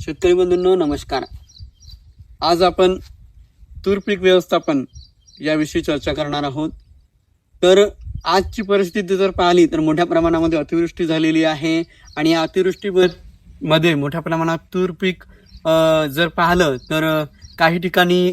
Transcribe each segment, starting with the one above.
शेतकरी बंधूंनो नमस्कार। आज आपण तूर पीक व्यवस्थापन याविषयी चर्चा करणार आहोत। तर आजची परिस्थिती जर पाहिली तर मोठ्या प्रमाणामध्ये अतिवृष्टी झालेली आहे आणि या अतिवृष्टीमध्ये मोठ्या प्रमाणात तूर पीक जर पाहिलं तर काही ठिकाणी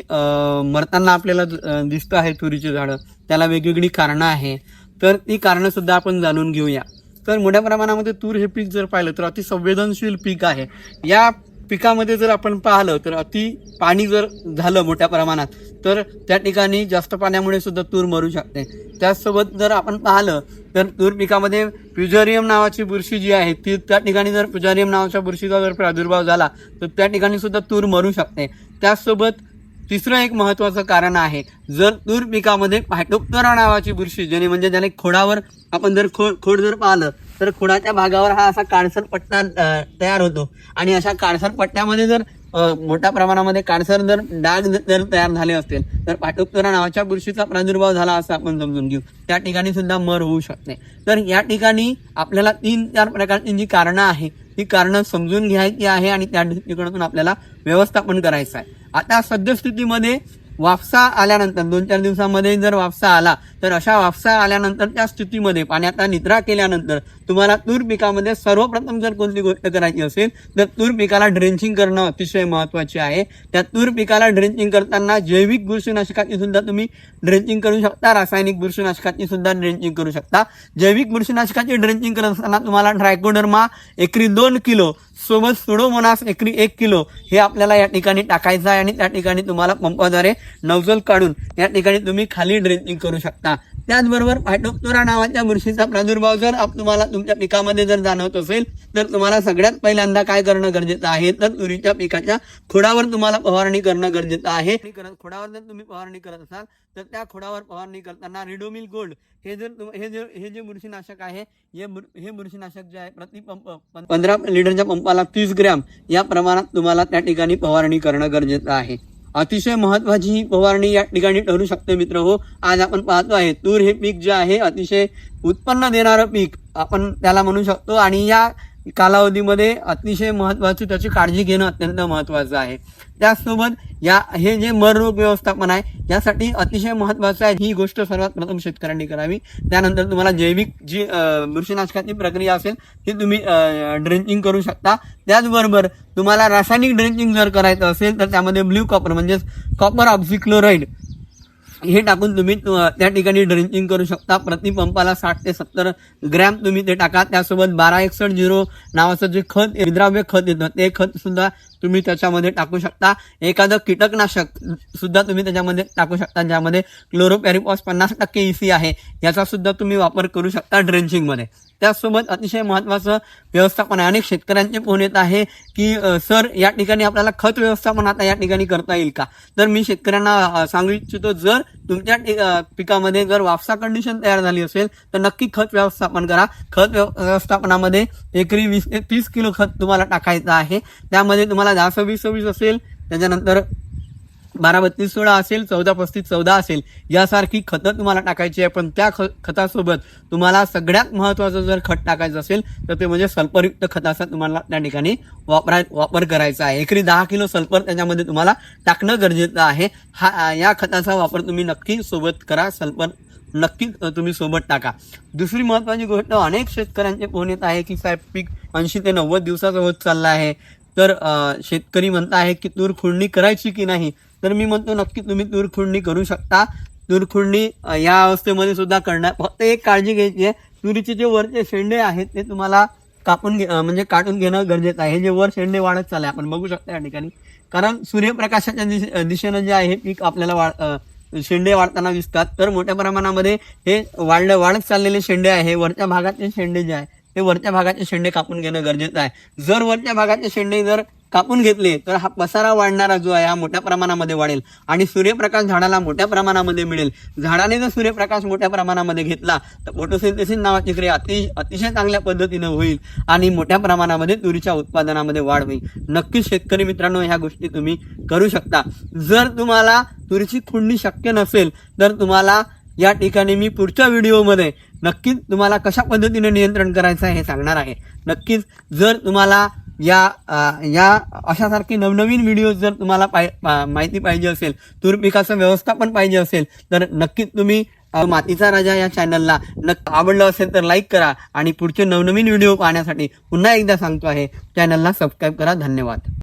मरताना आपल्याला दिसतं आहे तुरीची झाडं। त्याला वेगवेगळी कारणं आहे, तर ती कारणं सुद्धा आपण जाणून घेऊया। तर मोठ्या प्रमाणामध्ये तूर हे पीक जर पाहिलं तर अति संवेदनशील पीक आहे। या पिकामध्ये जर आपण पाहिलं तर अति पाणी जर झालं मोठ्या प्रमाणात तर त्या ठिकाणी जास्त पाण्यामुळे सुद्धा तूर मरू शकते। त्याचसोबत जर आपण पाहिलं तर तूर पिकामध्ये फ्युजेरियम नावाची बुरशी जी आहे ती त्या ठिकाणी जर फ्युजेरियम नावाच्या बुरशीचा जर प्रादुर्भाव झाला तर त्या ठिकाणी सुद्धा तूर मरू शकते। त्याचसोबत तिसरं एक महत्त्वाचं कारण आहे, जर तूर पिकामध्ये फायटोप्थोरा नावाची बुरशी म्हणजे ज्याने खोडावर आपण जर खोड जर पाहिलं तर खोडाच्या भागावर हा असा काळसर पट्टा तयार होतो आणि अशा काळसर पट्ट्यामध्ये जर मोठ्या प्रमाणामध्ये काळसर जर डाग जर तयार झाले असतील तर फायटोप्थोरा नावाच्या बुरशीचा प्रादुर्भाव झाला असं आपण समजून घेऊ। त्या ठिकाणी सुद्धा मर होऊ शकते। तर या ठिकाणी आपल्याला 3-4 प्रकारची जी कारणं आहे ती कारणं समजून घ्यायची आहे आणि त्या दृष्टिकोनातून आपल्याला व्यवस्थापन करायचं आहे। आता सद्यस्थितीमध्ये वाफसा आल्यानंतर 2-4 दिवसामध्ये जर वाफसा आला तर अशा वाफसा आल्यानंतर त्या स्थितीमध्ये पाण्याचा निचरा केल्यानंतर तुम्हाला तूर पिकामध्ये सर्वप्रथम जर कोणती गोष्ट करायची असेल तर तूर पिकाला ड्रेंचिंग करणं अतिशय महत्त्वाचे आहे। त्या तूर पिकाला ड्रेंचिंग करताना जैविक बुरशीनाशकाची सुद्धा तुम्ही ड्रेंचिंग करू शकता, रासायनिक बुरशीनाशकाची सुद्धा ड्रेंचिंग करू शकता। जैविक बुरशीनाशकाची ड्रेंचिंग करत असताना तुम्हाला ट्रायकोडर्मा एकरी 2 किलो सोबत सुडोमोनास एकरी 1 किलो हे आपल्याला या ठिकाणी टाकायचं आहे आणि त्या ठिकाणी तुम्हाला पंपाद्वारे नोझल काढून या ठिकाणी तुम्ही खाली ड्रेंचिंग करू शकता। त्याचबरोबर फायटोप्थोरा नावाच्या बुरशीचा प्रादुर्भाव जर तुम्हाला तुमच्या पिकामध्ये जर जाणवत असेल तर तुम्हाला सगळ्यात पहिल्यांदा काय करणं गरजेचं आहे तर तुरीच्या पिकाच्या खोडावर तुम्हाला फवारणी करणं गरजेचं आहे। खोडावर जर तुम्ही फवारणी करत असाल तर त्या खोडावर फवारणी करताना रिडोमिल गोल्ड हे जे बुरशीनाशक आहे हे बुरशीनाशक जे आहे प्रति पंप 15 लिटरच्या पंपाला 30 ग्रॅम या प्रमाणात तुम्हाला त्या ठिकाणी फवारणी करणं गरजेचं आहे। अतिशय महत्त्वाची ही फवारणी या ठिकाणी ठरू शकते मित्र हो। आज आपण पाहतो आहे तूर हे पीक जे आहे अतिशय उत्पन्न देणारं पीक आपण त्याला म्हणू शकतो आणि या कालावधीमध्ये अतिशय महत्त्वाची त्याची काळजी घेणं अत्यंत महत्त्वाचं आहे। त्याचसोबत हे जे मर रोग व्यवस्थापन आहे यासाठी अतिशय महत्त्वाचं आहे। ही गोष्ट सर्वात प्रथम शेतकऱ्यांनी करावी। त्यानंतर तुम्हाला जैविक जी बुरशीनाशकाची प्रक्रिया असेल ती तुम्ही ड्रेंचिंग करू शकता। त्याचबरोबर तुम्हाला रासायनिक ड्रेंचिंग जर करायचं असेल तर त्यामध्ये ब्ल्यू कॉपर म्हणजेच कॉपर ऑक्झिक्लोराइड हे टाकून तुम्ही त्या ठिकाणी ड्रेंचिंग करू शकता। प्रति पंपाला 60 ते 70 ग्रॅम तुम्ही ते टाका। त्यासोबत 1261 नावाचं जे खत विद्राव्य खत येतं ते खत सुद्धा तुम्ही त्याच्यामध्ये टाकू शकता। एखादं कीटकनाशक सुद्धा तुम्ही त्याच्यामध्ये टाकू शकता ज्यामध्ये क्लोरोपॅरिफॉस 50% EC आहे, याचा सुद्धा तुम्ही वापर करू शकता ड्रेंचिंगमध्ये। त्याचसोबत अतिशय महत्त्वाचं व्यवस्थापन आहे। अनेक शेतकऱ्यांचे फोन येत आहे की सर या ठिकाणी आपल्याला खत व्यवस्थापन आता या ठिकाणी करता येईल का? तर मी शेतकऱ्यांना सांगू इच्छितो जर तुमच्या पिकामध्ये जर वाफसा कंडिशन तयार झाली असेल तर नक्की खत व्यवस्थापन करा। खत व्यवस्थापनामध्ये एकरी 20 ते 30 किलो खत तुम्हाला टाकायचं आहे। त्यामध्ये तुम्हाला 10-26-26 असेल, त्याच्यानंतर 12-32-16 असेल, 14-35-14 असेल यासारखी खतं तुम्हाला टाकायची आहे। पण त्या खतासोबत तुम्हाला सगळ्यात महत्त्वाचं जर खत टाकायचं असेल तर ते म्हणजे सल्फरयुक्त खताचा तुम्हाला त्या ठिकाणी वापर करायचा आहे। एकरी 10 किलो सल्फर त्याच्यामध्ये तुम्हाला टाकणं गरजेचं आहे। या खताचा वापर तुम्ही नक्की सोबत करा, सल्फर नक्की तुम्ही सोबत टाका। दुसरी महत्त्वाची गोष्ट, अनेक शेतकऱ्यांचे फोन येत आहे की साहेब पीक 80 ते 90 दिवसाचा होत चालला आहे तर शेतकरी म्हणत आहे की तूर खुडणी करायची की नाही? तर मी म्हणतो नक्की तुम्ही तूर खुडणी करू शकता। तूर खुडणी या अवस्थेमध्ये सुद्धा करणार, फक्त एक काळजी घ्यायची आहे, तुरीचे जे वरचे शेंडे आहेत ते तुम्हाला कापून काढून घेणं गरजेचं आहे। हे जे वर शेंडे वाढत चालले आपण बघू शकता या ठिकाणी, कारण सूर्यप्रकाशाच्या दिशेनं जे आहे पीक आपल्याला शेंडे वाढताना दिसतात। तर मोठ्या प्रमाणामध्ये हे वाढत चाललेले शेंडे आहे, वरच्या भागातले शेंडे जे आहे ते वरच्या भागाचे शेंडे कापून घेणं गरजेचं आहे। जर वरच्या भागाचे शेंडे जर कापून घेतले तर हा पसारा वाढणारा जो आहे हा मोठ्या प्रमाणामध्ये वाढेल आणि सूर्यप्रकाश झाडाला मोठ्या प्रमाणामध्ये मिळेल। झाडाने जर सूर्यप्रकाश मोठ्या प्रमाणामध्ये घेतला तर फोटोसिंथेसिस नावाची क्रिया अतिशय चांगल्या पद्धतीने होईल आणि मोठ्या प्रमाणामध्ये तुरीच्या उत्पादनामध्ये वाढ होईल। नक्कीच शेतकरी मित्रांनो ह्या गोष्टी तुम्ही करू शकता। जर तुम्हाला तुरीची खुडणी शक्य नसेल तर तुम्हाला या ठिकाणी मी पुढच्या व्हिडिओमध्ये नक्कीच तुम्हाला कशा पद्धतीने नियंत्रण करायचं आहे हे सांगणार आहे। नक्कीच जर तुम्हाला या अशासारखे नवनवीन व्हिडिओ जर तुम्हाला माहिती पाहिजे असेल, तूर पिकाचं व्यवस्थापन पाहिजे असेल, तर नक्कीच तुम्ही मातीचा राजा या चॅनलला आवडलं असेल तर लाईक करा आणि पुढचे नवनवीन व्हिडिओ पाहण्यासाठी पुन्हा एकदा सांगतो आहे, चॅनलला सबस्क्राईब करा. धन्यवाद.